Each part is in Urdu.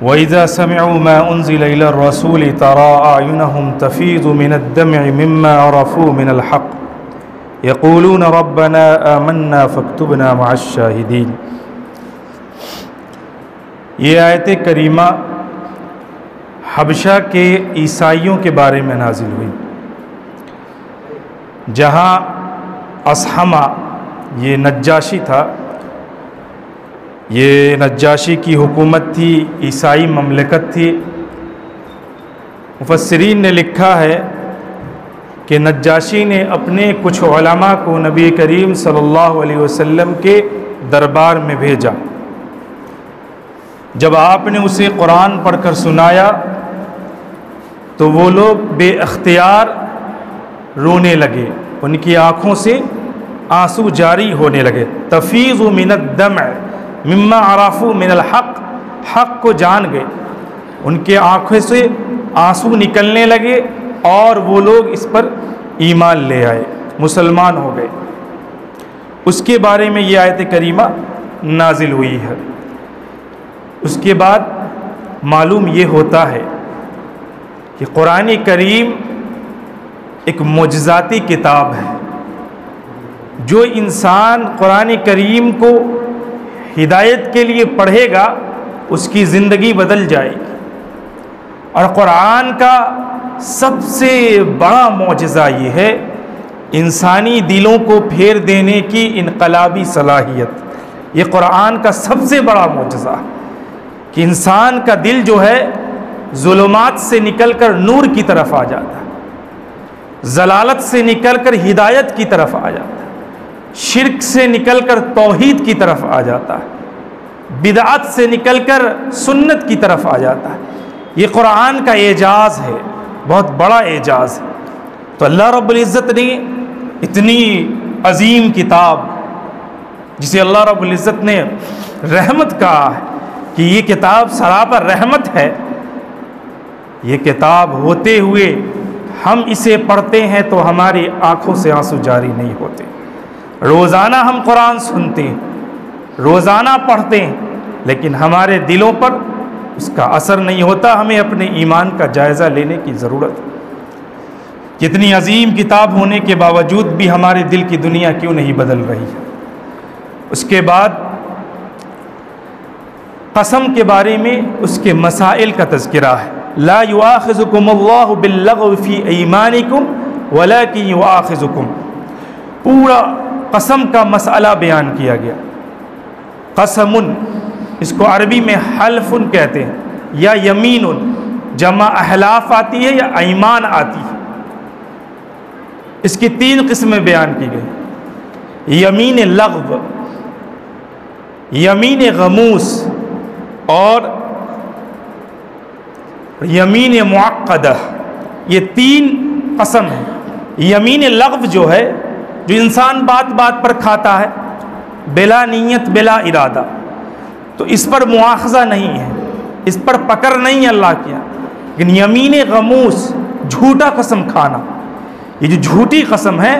وَإِذَا سَمِعُوا مَا أُنزِلَ إِلَى الرَّسُولِ تَرَىٰ أَعْيُنَهُمْ تَفِيضُ مِنَ الدَّمْعِ مِمَّا عَرَفُوا مِنَ الْحَقِّ يَقُولُونَ رَبَّنَا آمَنَّا فَاكْتُبْنَا مَعَ الشَّاهِدِينَ۔ یہ آیت کریمہ حبشہ کے عیسائیوں کے بارے میں نازل ہوئی، جہاں اصحمہ یہ نجاشی تھا، یہ نجاشی کی حکومت تھی، عیسائی مملکت تھی۔ مفسرین نے لکھا ہے کہ نجاشی نے اپنے کچھ علماء کو نبی کریم صلی اللہ علیہ وسلم کے دربار میں بھیجا۔ جب آپ نے اسے قرآن پڑھ کر سنایا تو وہ لوگ بے اختیار رونے لگے، ان کی آنکھوں سے آنسو جاری ہونے لگے۔ تفیض من الدمع مما عرفوا من الحق، حق کو جان گئے، ان کے آنکھوں سے آنسو نکلنے لگے اور وہ لوگ اس پر ایمان لے آئے، مسلمان ہو گئے۔ اس کے بارے میں یہ آیت کریمہ نازل ہوئی ہے۔ اس کے بعد معلوم یہ ہوتا ہے کہ قرآن کریم ایک معجزاتی کتاب ہے۔ جو انسان قرآن کریم کو ہدایت کے لیے پڑھے گا اس کی زندگی بدل جائے گی۔ اور قرآن کا سب سے بڑا معجزہ یہ ہے انسانی دلوں کو پھیر دینے کی انقلابی صلاحیت۔ یہ قرآن کا سب سے بڑا معجزہ ہے کہ انسان کا دل جو ہے ظلمات سے نکل کر نور کی طرف آ جاتا ہے، ضلالت سے نکل کر ہدایت کی طرف آ جاتا ہے، شرک سے نکل کر توحید کی طرف آ جاتا ہے، بدعت سے نکل کر سنت کی طرف آ جاتا ہے۔ یہ قرآن کا اعجاز ہے، بہت بڑا اعجاز ہے۔ تو اللہ رب العزت نے اتنی عظیم کتاب، جسے اللہ رب العزت نے رحمت کہا ہے کہ یہ کتاب سراپا رحمت ہے، یہ کتاب ہوتے ہوئے ہم اسے پڑھتے ہیں تو ہماری آنکھوں سے آنسو جاری نہیں ہوتے۔ روزانہ ہم قرآن سنتے ہیں، روزانہ پڑھتے ہیں، لیکن ہمارے دلوں پر اس کا اثر نہیں ہوتا۔ ہمیں اپنے ایمان کا جائزہ لینے کی ضرورت ہے۔ کتنی عظیم کتاب ہونے کے باوجود بھی ہمارے دل کی دنیا کیوں نہیں بدل رہی ہے۔ اس کے بعد قسم کے بارے میں اس کے مسائل کا تذکرہ ہے۔ لا یؤاخذکم اللہ باللغو فی ایمانکم ولکن یؤاخذکم، پورا قسم کا مسئلہ بیان کیا گیا۔ قسم، اس کو عربی میں حلف کہتے ہیں، یا یمین، جمع احلاف آتی ہے یا ایمان آتی ہے۔ اس کی 3 قسمیں بیان کی گئی: یمین لغو، یمین غموس اور یمین معقدہ۔ یہ 3 قسم ہیں۔ یمین لغو جو ہے، جو انسان بات بات پر کھاتا ہے بلا نیت بلا ارادہ، تو اس پر مواخذہ نہیں ہے، اس پر پکڑ نہیں ہے اللہ کیا۔ لیکن یمین غموس، جھوٹا قسم کھانا، یہ جو جھوٹی قسم ہے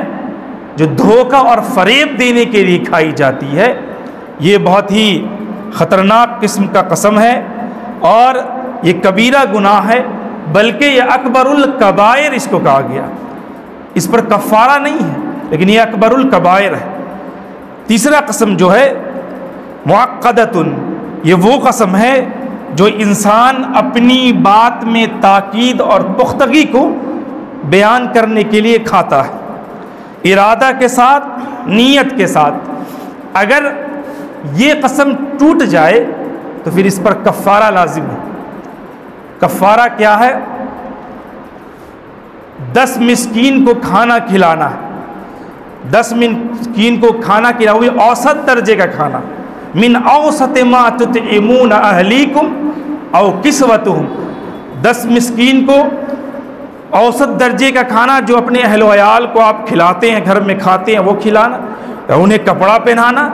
جو دھوکہ اور فریب دینے کے لیے کھائی جاتی ہے، یہ بہت ہی خطرناک قسم کا قسم ہے اور یہ کبیرہ گناہ ہے، بلکہ یہ اکبر الکبائر اس کو کہا گیا۔ اس پر کفارہ نہیں ہے لیکن یہ اکبر الکبائر ہے۔ تیسرا قسم جو ہے معقدۃ، یہ وہ قسم ہے جو انسان اپنی بات میں تاکید اور پختگی کو بیان کرنے کے لیے کھاتا ہے، ارادہ کے ساتھ، نیت کے ساتھ۔ اگر یہ قسم ٹوٹ جائے تو پھر اس پر کفارہ لازم ہے۔ کفارہ کیا ہے؟ 10 مسکین کو کھانا کھلانا ہے، 10 مسکین کو کھانا کھلانا، وہ اوسط درجے کا کھانا۔ من اوسط ما تطعمون اہلیکم او کسوتہم، 10 مسکین کو اوسط درجے کا کھانا جو اپنے اہل و عیال کو آپ کھلاتے ہیں، گھر میں کھاتے ہیں، وہ کھلانا، یا انہیں کپڑا پہنانا،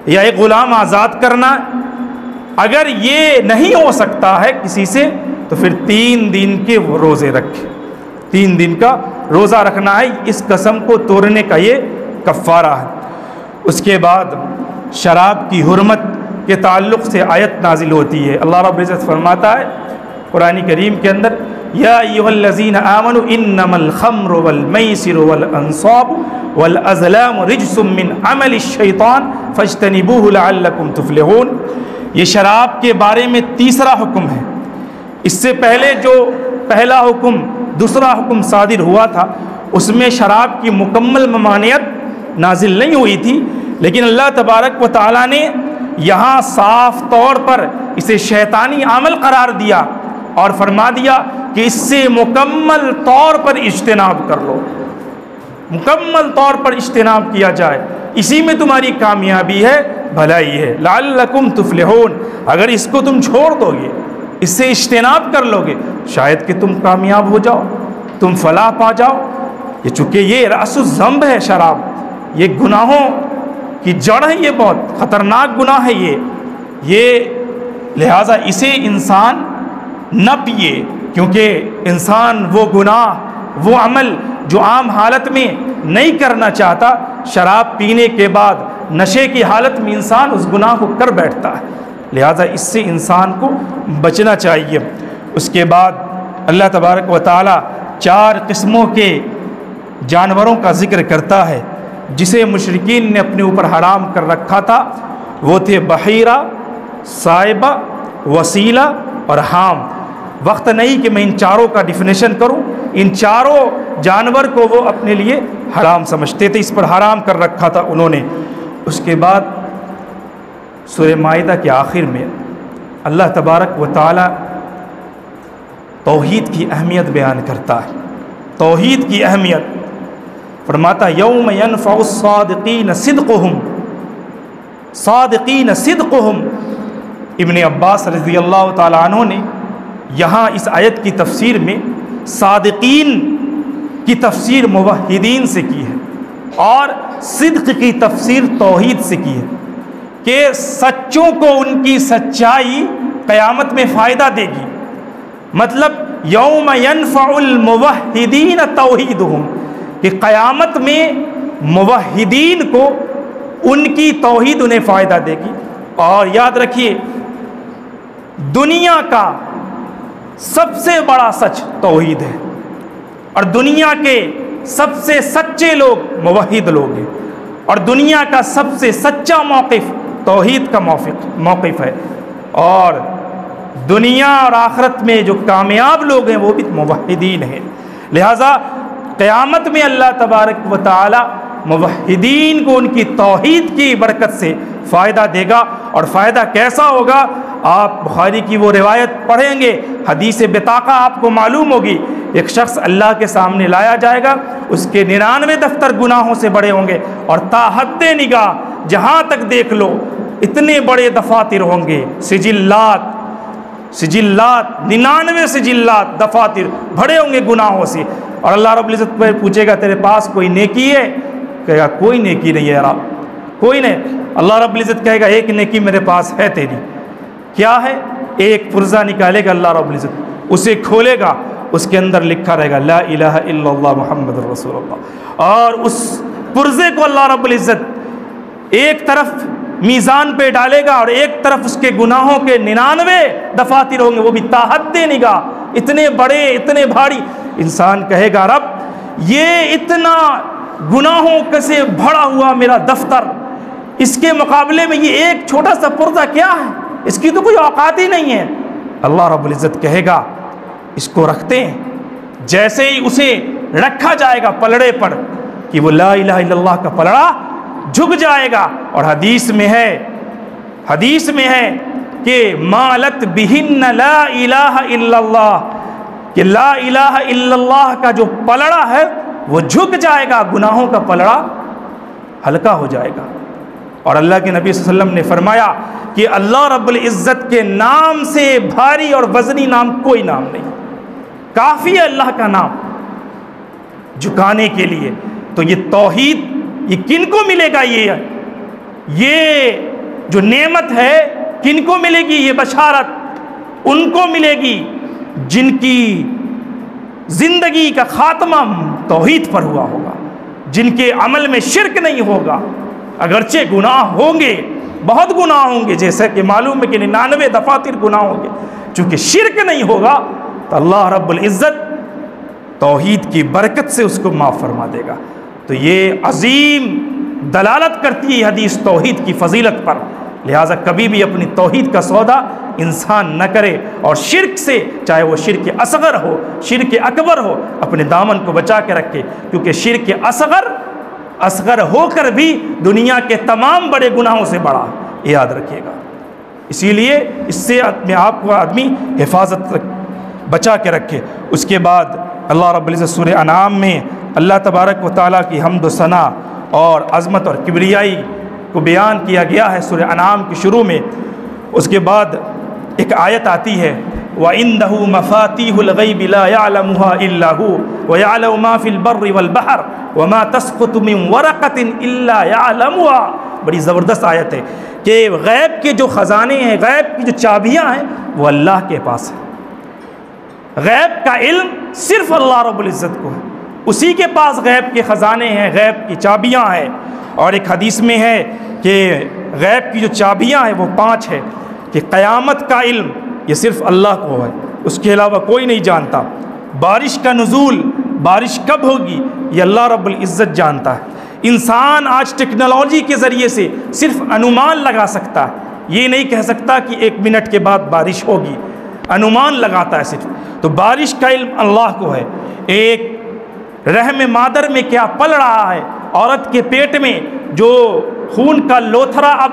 یا ایک غلام آزاد کرنا۔ اگر یہ نہیں ہو سکتا ہے کسی سے تو پھر 3 دن کے روزے رکھے، 3 دن کا روزہ رکھنا ہے۔ اس قسم کو توڑنے کا یہ کفارہ ہے۔ اس کے بعد شراب کی حرمت کے تعلق سے آیت نازل ہوتی ہے۔ اللہ رب العزت فرماتا ہے قرآن کریم کے اندر، یا ایھا الذین آمنوا انما الخمر والمیسر والانصاب والازلام رجس من عمل الشیطان فاجتنبوہ لعلکم تفلحون۔ یہ شراب کے بارے میں تیسرا حکم ہے۔ اس سے پہلے جو پہلا حکم، دوسرا حکم صادر ہوا تھا، اس میں شراب کی مکمل ممانعت نازل نہیں ہوئی تھی، لیکن اللہ تبارک و تعالیٰ نے یہاں صاف طور پر اسے شیطانی عمل قرار دیا اور فرما دیا کہ اس سے مکمل طور پر اجتناب کر لو، مکمل طور پر اجتناب کیا جائے، اسی میں تمہاری کامیابی ہے، بھلائی ہے، لعلکم تفلحون۔ اگر اس کو تم چھوڑ دو گے، اس سے اجتناب کر لو گے، شاید کہ تم کامیاب ہو جاؤ، تم فلاح پا جاؤ۔ یہ چونکہ یہ رأس الذنب ہے شراب، یہ گناہوں کی جڑ ہے، یہ بہت خطرناک گناہ ہے یہ لہٰذا اسے انسان نہ پیے، کیونکہ انسان وہ گناہ، وہ عمل جو عام حالت میں نہیں کرنا چاہتا، شراب پینے کے بعد نشے کی حالت میں انسان اس گناہ کو کر بیٹھتا ہے، لہٰذا اس سے انسان کو بچنا چاہیے۔ اس کے بعد اللہ تبارک و تعالیٰ 4 قسموں کے جانوروں کا ذکر کرتا ہے جسے مشرکین نے اپنے اوپر حرام کر رکھا تھا، وہ تھے بحیرہ، سائبہ، وسیلہ اور حام۔ وقت نہیں کہ میں ان چاروں کا ڈیفینیشن کروں، ان چاروں جانور کو وہ اپنے لیے حرام سمجھتے تھے، اس پر حرام کر رکھا تھا انہوں نے۔ اس کے بعد سورہ مائدہ کے آخر میں اللہ تبارک و تعالی توحید کی اہمیت بیان کرتا ہے، توحید کی اہمیت فرماتا یوم ینفع الصادقین صدقہم، صادقین صدقہم۔ ابن عباس رضی اللہ تعالی عنہ نے یہاں اس آیت کی تفسیر میں صادقین کی تفسیر موحدین سے کی ہے اور صدق کی تفسیر توحید سے کی ہے، کہ سچوں کو ان کی سچائی قیامت میں فائدہ دے گی۔ مطلب یوم ینفع الموحدین توحیدہم، کہ قیامت میں موحدین کو ان کی توحید انہیں فائدہ دے گی۔ اور یاد رکھیے دنیا کا سب سے بڑا سچ توحید ہے، اور دنیا کے سب سے سچے لوگ موحد لوگ ہیں، اور دنیا کا سب سے سچا موقف توحید کا موقف ہے، اور دنیا اور آخرت میں جو کامیاب لوگ ہیں وہ بھی موحدین ہیں۔ لہٰذا قیامت میں اللہ تبارک و تعالی موحدین کو ان کی توحید کی برکت سے فائدہ دے گا، اور فائدہ کیسا ہوگا؟ آپ بخاری کی وہ روایت پڑھیں گے، حدیث بطاقہ آپ کو معلوم ہوگی، ایک شخص اللہ کے سامنے لایا جائے گا، اس کے 99 دفتر گناہوں سے بڑے ہوں گے، اور تا حد نگاہ جہاں تک دیکھ لو اتنے بڑے دفاتر ہوں گے، سجلات 99 سجلات دفاتر بھرے ہوں گے گناہوں سے، اور اللہ رب العزت پوچھے گا تیرے پاس کوئی نیکی ہے؟ کہے گا کوئی نیکی نہیں ہے رب، کوئی نہیں۔ اللہ رب العزت کہے گا ایک نیکی میرے پاس ہے تیری، کیا ہے؟ ایک پرزہ نکالے گا اللہ رب العزت، اسے کھولے گا، اس کے اندر لکھا رہے گا لا الہ الا اللہ محمد رسول اللہ، اور اس پرزے کو اللہ رب العزت ایک طرف میزان پہ ڈالے گا اور ایک طرف اس کے گناہوں کے 99 دفاتر ہوں گے، وہ بھی تا حد نگاہ اتنے بڑے اتنے بھاری۔ انسان کہے گا رب یہ اتنا گناہوں سے بھرا ہوا میرا دفتر، اس کے مقابلے میں یہ ایک چھوٹا سا پردہ کیا ہے؟ اس کی تو کوئی اوقات ہی نہیں ہے۔ اللہ رب العزت کہے گا اس کو رکھتے ہیں، جیسے ہی اسے رکھا جائے گا پلڑے پر کہ وہ لا الہ الا اللہ کا پلڑا جھک جائے گا، اور حدیث میں ہے کہ مالت بہن لا الہ الا اللہ، کہ لا الہ الا اللہ کا جو پلڑا ہے وہ جھک جائے گا، گناہوں کا پلڑا ہلکا ہو جائے گا۔ اور اللہ کے نبی صلی اللہ علیہ وسلم نے فرمایا کہ اللہ رب العزت کے نام سے بھاری اور وزنی نام کوئی نام نہیں، کافی ہے اللہ کا نام جھکانے کے لیے۔ تو یہ توحید یہ کن کو ملے گا؟ یہ جو نعمت ہے کن کو ملے گی؟ یہ بشارت ان کو ملے گی جن کی زندگی کا خاتمہ توحید پر ہوا ہوگا، جن کے عمل میں شرک نہیں ہوگا، اگرچہ گناہ ہوں گے بہت گناہ ہوں گے، جیسا کہ معلوم ہے کہ 99 دفاتر گناہ ہوں گے، چونکہ شرک نہیں ہوگا تو اللہ رب العزت توحید کی برکت سے اس کو معاف فرما دے گا۔ تو یہ عظیم دلالت کرتی ہے حدیث توحید کی فضیلت پر، لہٰذا کبھی بھی اپنی توحید کا سودا انسان نہ کرے، اور شرک سے، چاہے وہ شرک اصغر ہو شرک اکبر ہو، اپنے دامن کو بچا کے رکھے، کیونکہ شرک اصغر ہو کر بھی دنیا کے تمام بڑے گناہوں سے بڑا، یاد رکھیے گا۔ اسی لیے اس سے اپنے آپ کو آدمی حفاظت بچا کے رکھے۔ اس کے بعد اللہ رب العزت سورہ انعام میں اللہ تبارک و تعالیٰ کی حمد و ثنا اور عظمت اور کبریائی کو بیان کیا گیا ہے سورہ انعام کی شروع میں۔ اس کے بعد ایک آیت آتی ہے وَعِندَهُ مَفَاتِيحُ الْغَيْبِ لَا يَعْلَمُهَا إِلَّا هُوَ وَيَعْلَمُ مَا فِي الْبَرِّ وَالْبَحْرِ وَمَا تَسْقُطُ مِنْ وَرَقَةٍ إِلَّا يَعْلَمُهَا۔ بڑی زبردست آیت ہے کہ غیب کے جو خزانے ہیں، غیب کی جو چابیاں ہیں، وہ اللہ کے پاس ہیں۔ غیب کا علم صرف اللہ رب العزت کو ہے، اسی کے پاس غیب کے خزانے ہیں، غیب کی چابیاں ہیں۔ اور ایک حدیث میں ہے کہ غیب کی جو چابیاں ہیں وہ 5 ہے، کہ قیامت کا علم یہ صرف اللہ کو ہے، اس کے علاوہ کوئی نہیں جانتا۔ بارش کا نزول، بارش کب ہوگی، یہ اللہ رب العزت جانتا ہے۔ انسان آج ٹیکنالوجی کے ذریعے سے صرف انومان لگا سکتا ہے، یہ نہیں کہہ سکتا کہ 1 منٹ کے بعد بارش ہوگی، انومان لگاتا ہے صرف۔ تو بارش کا علم اللہ کو ہے۔ ایک رحم مادر میں کیا پل رہا ہے، عورت کے پیٹ میں جو خون کا لوتھرا اب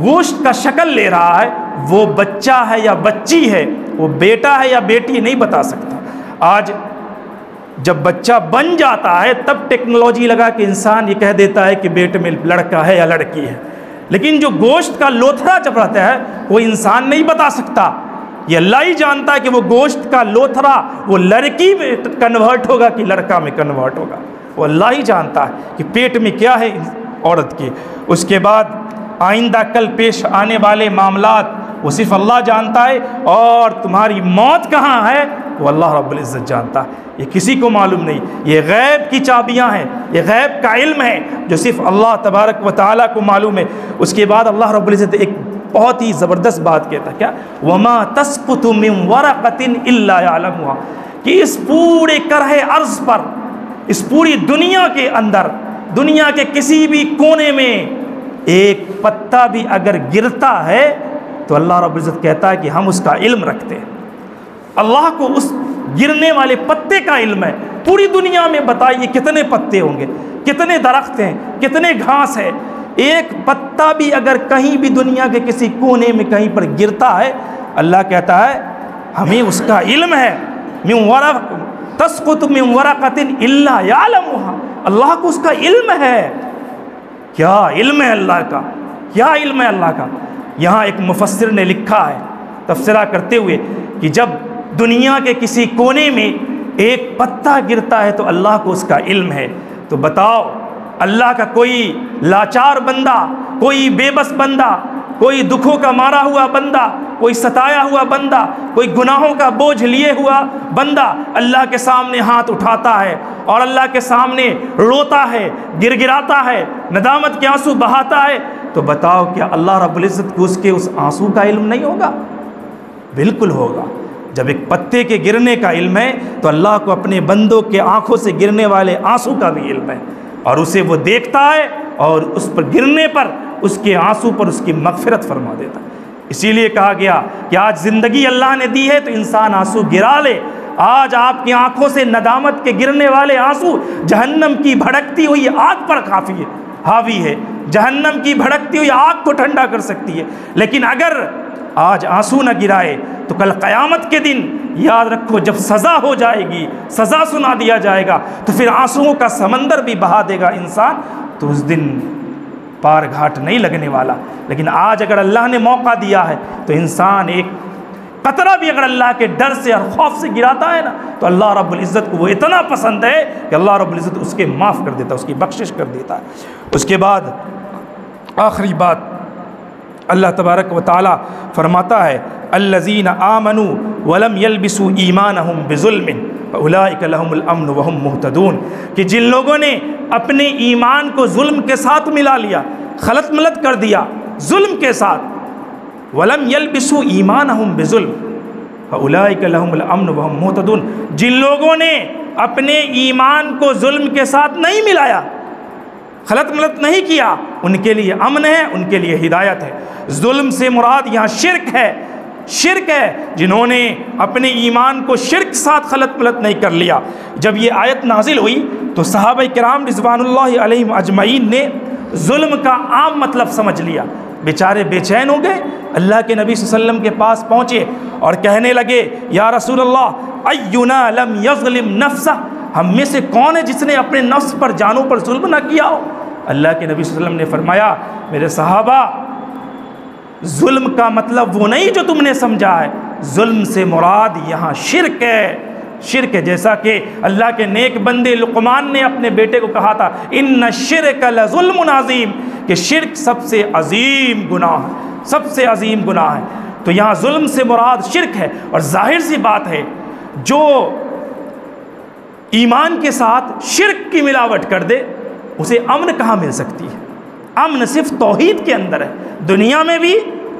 گوشت کا شکل لے رہا ہے، وہ بچہ ہے یا بچی ہے، وہ بیٹا ہے یا بیٹی، نہیں بتا سکتا۔ آج جب بچہ بن جاتا ہے تب ٹیکنالوجی لگا کہ انسان یہ کہہ دیتا ہے کہ بیٹے میں لڑکا ہے یا لڑکی ہے، لیکن جو گوشت کا لوتھرا جب رہتا ہے وہ انسان نہیں بتا سکتا، یہ اللہ ہی جانتا ہے کہ وہ گوشت کا لوتھرا وہ لڑکی میں کنورٹ ہوگا کہ لڑکا میں کنورٹ ہوگا، وہ اللہ ہی جانتا ہے کہ پیٹ میں کیا ہے عورت کے۔ اس کے بعد آئندہ کل پیش آنے والے معاملات وہ صرف اللہ جانتا ہے، اور تمہاری موت کہاں ہے وہ اللہ رب العزت جانتا ہے، یہ کسی کو معلوم نہیں۔ یہ غیب کی چابیاں ہیں، یہ غیب کا علم ہے جو صرف اللہ تبارک و تعالیٰ کو معلوم ہے۔ اس کے بعد اللہ رب العزت ایک بہت ہی زبردست بات کہتا ہے، کیا وَمَا تَسْقُطُ مِنْ وَرَقَةٍ إِلَّا يَعْلَمُهَا، کہ اس پورے کرہ ارض پر، اس پوری دنیا کے اندر، دنیا کے کسی بھی کونے میں ایک پتا بھی اگر گرتا ہے تو اللہ رب العزت کہتا ہے کہ ہم اس کا علم رکھتے ہیں۔ اللہ کو اس گرنے والے پتے کا علم ہے۔ پوری دنیا میں بتائیے کتنے پتے ہوں گے، کتنے درخت ہیں، کتنے گھاس ہے، ایک پتا بھی اگر کہیں بھی دنیا کے کسی کونے میں کہیں پر گرتا ہے، اللہ کہتا ہے ہمیں اس کا علم ہے۔ تسقط من ورقۃ الا یعلمها، اللہ کو اس کا علم ہے۔ کیا علم ہے اللہ کا، کیا علم ہے اللہ کا۔ یہاں ایک مفسر نے لکھا ہے تفسیرہ کرتے ہوئے کہ جب دنیا کے کسی کونے میں ایک پتا گرتا ہے تو اللہ کو اس کا علم ہے۔ تو بتاؤ اللہ کا کوئی لاچار بندہ، کوئی بے بس بندہ، کوئی دکھوں کا مارا ہوا بندہ، کوئی ستایا ہوا بندہ، کوئی گناہوں کا بوجھ لیے ہوا بندہ اللہ کے سامنے ہاتھ اٹھاتا ہے اور اللہ کے سامنے روتا ہے، گر گراتا ہے، ندامت کے آنسو بہاتا ہے، تو بتاؤ کیا اللہ رب العزت کو اس کے اس آنسو کا علم نہیں ہوگا؟ بالکل ہوگا۔ جب ایک پتے کے گرنے کا علم ہے تو اللہ کو اپنے بندوں کے آنکھوں سے گرنے والے آنسو کا بھی علم ہے، اور اسے وہ دیکھتا ہے اور اس پر گرنے پر، اس کے آنسو پر اس کی مغفرت فرما دیتا ہے۔ اسی لیے کہا گیا کہ آج زندگی اللہ نے دی ہے تو انسان آنسو گرا لے۔ آج آپ کی آنکھوں سے ندامت کے گرنے والے آنسو جہنم کی بھڑکتی ہوئی آگ پر کافی ہے، حاوی ہے، جہنم کی بھڑکتی ہوئی آگ کو ٹھنڈا کر سکتی ہے۔ لیکن اگر آج آنسو نہ گرائے تو کل قیامت کے دن یاد رکھو جب سزا ہو جائے گی، سزا سنا دیا جائے گا، تو پھر آنسوؤں کا سمندر بھی بہا دے گا انسان، تو اس دن پار گھاٹ نہیں لگنے والا۔ لیکن آج اگر اللہ نے موقع دیا ہے تو انسان ایک قطرہ بھی اگر اللہ کے ڈر سے اور خوف سے گراتا ہے نا، تو اللہ رب العزت کو وہ اتنا پسند ہے کہ اللہ رب العزت اس کے معاف کر دیتا ہے، اس کی بخشش کر دیتا ہے۔ اس کے بعد آخری بات اللہ تبارک و تعالیٰ فرماتا ہے الذین آمنوا ولم یلبسوا ایمانہم بظلم فاولئک لہم الامن وہم مہتدون، کہ جن لوگوں نے اپنے ایمان کو ظلم کے ساتھ ملا لیا، خلط ملط کر دیا، ظلم کے ساتھ، وَلَمْ يَلْبِسُوا إِيمَانَهُمْ بِظُلْمٍ فَأُولَٰئِكَ لَهُمُ الْأَمْنُ وَهُمْ مُهْتَدُونَ۔ جن لوگوں نے اپنے ایمان کو ظلم کے ساتھ نہیں ملایا، خلط ملط نہیں کیا، ان کے لیے امن ہے، ان کے لیے ہدایت ہے۔ ظلم سے مراد یہاں شرک ہے، شرک ہے، جنہوں نے اپنے ایمان کو شرک ساتھ خلط ملط نہیں کر لیا۔ جب یہ آیت نازل ہوئی تو صحابہ کرام رضوان اللہ علیہم اجمعین نے ظلم کا عام مطلب سمجھ لیا، بیچارے بے چین ہو گئے، اللہ کے نبی صلی اللہ علیہ وسلم کے پاس پہنچے اور کہنے لگے یا رسول اللہ اینا لم یظلم نفسہ، ہم میں سے کون ہے جس نے اپنے نفس پر جانوں پر ظلم نہ کیا ہو؟ اللہ کے نبی صلی اللہ علیہ وسلم نے فرمایا میرے صحابہ ظلم کا مطلب وہ نہیں جو تم نے سمجھا ہے، ظلم سے مراد یہاں شرک ہے، شرک ہے، جیسا کہ اللہ کے نیک بندے لقمان نے اپنے بیٹے کو کہا تھا ان الشرک لظلم عظیم، کہ شرک سب سے عظیم گناہ ہے، سب سے عظیم گناہ ہے۔ تو یہاں ظلم سے مراد شرک ہے، اور ظاہر سی بات ہے جو ایمان کے ساتھ شرک کی ملاوٹ کر دے اسے امن کہاں مل سکتی ہے؟ امن صرف توحید کے اندر ہے، دنیا میں بھی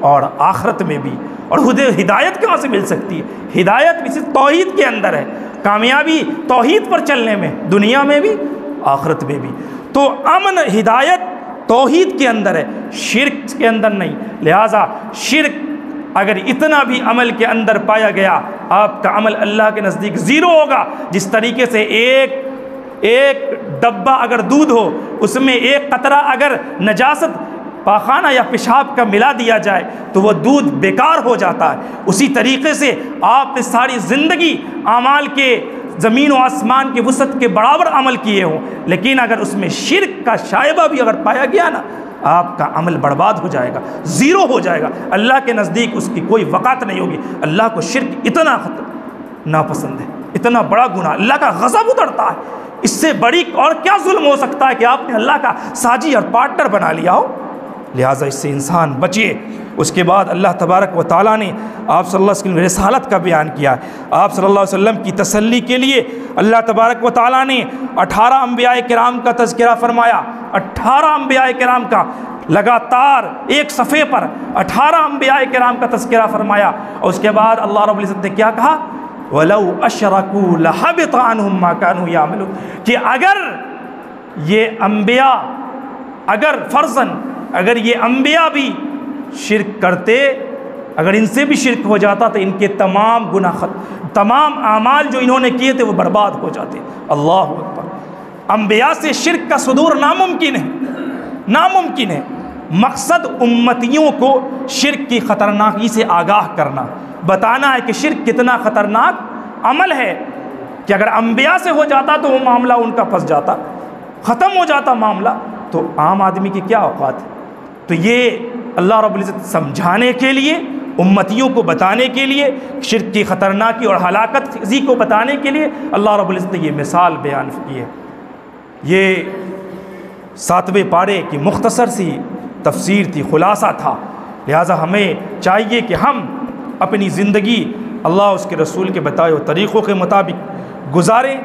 اور آخرت میں بھی۔ اور ہدایت کہاں سے مل سکتی ہے؟ ہدایت بھی صرف توحید کے اندر ہے، کامیابی توحید پر چلنے میں، دنیا میں بھی آخرت میں بھی۔ تو امن ہدایت توحید کے اندر ہے، شرک کے اندر نہیں۔ لہٰذا شرک اگر اتنا بھی عمل کے اندر پایا گیا، آپ کا عمل اللہ کے نزدیک زیرو ہوگا۔ جس طریقے سے ایک ڈبہ اگر دودھ ہو، اس میں ایک قطرہ اگر نجاست پاخانہ یا پیشاب کا ملا دیا جائے تو وہ دودھ بیکار ہو جاتا ہے۔ اسی طریقے سے آپ نے ساری زندگی اعمال کے زمین و آسمان کے وسعت کے برابر عمل کیے ہوں، لیکن اگر اس میں شرک کا شائبہ بھی اگر پایا گیا نا، آپ کا عمل برباد ہو جائے گا، زیرو ہو جائے گا، اللہ کے نزدیک اس کی کوئی وقعت نہیں ہوگی۔ اللہ کو شرک اتنا ناپسند ہے، اتنا بڑا گناہ، اللہ کا غضب اترتا ہے۔ اس سے بڑی اور کیا ظلم ہو سکتا ہے کہ آپ نے اللہ کا ساجی اور پارٹنر بنا لیا ہو؟ لہٰذا اس سے انسان بچے۔ اس کے بعد اللہ تبارک و تعالیٰ نے آپ صلی اللہ علیہ وسلم کی رسالت کا بیان کیا۔ آپ صلی اللہ علیہ وسلم کی تسلی کے لیے اللہ تبارک و تعالیٰ نے 18 انبیاء کرام کا تذکرہ فرمایا، 18 انبیاء کرام کا لگاتار ایک صفحے پر 18 انبیاء کرام کا تذکرہ فرمایا، اور اس کے بعد اللہ رب العزت نے کیا کہا؟ وَلَوْ أَشْرَكُوا لَحَبِطَ عَنْهُمْ مَا كَانُوا يَعْمَلُونَ، کہ اگر یہ انبیاء، اگر فرضاً اگر یہ انبیاء بھی شرک کرتے، اگر ان سے بھی شرک ہو جاتا تو ان کے تمام گناہ تمام اعمال جو انہوں نے کیے تھے وہ برباد ہو جاتے۔ اللہ اکبر! انبیاء سے شرک کا صدور ناممکن ہے، ناممکن ہے۔ مقصد امتیوں کو شرک کی خطرناکی سے آگاہ کرنا، بتانا ہے کہ شرک کتنا خطرناک عمل ہے، کہ اگر انبیاء سے ہو جاتا تو وہ معاملہ ان کا پھنس جاتا، ختم ہو جاتا معاملہ، تو عام آدمی کی کیا اوقات ہے؟ تو یہ اللہ رب العزت سمجھانے کے لیے، امتیوں کو بتانے کے لیے، شرک کی خطرناکی اور ہلاکت خیزی کو بتانے کے لیے اللہ رب العزت نے یہ مثال بیان کی ہے۔ یہ 7ویں پارے کی مختصر سی تفسیر تھی، خلاصہ تھا۔ لہٰذا ہمیں چاہیے کہ ہم اپنی زندگی اللہ اس کے رسول کے بتائے ہوئے طریقوں کے مطابق گزاریں،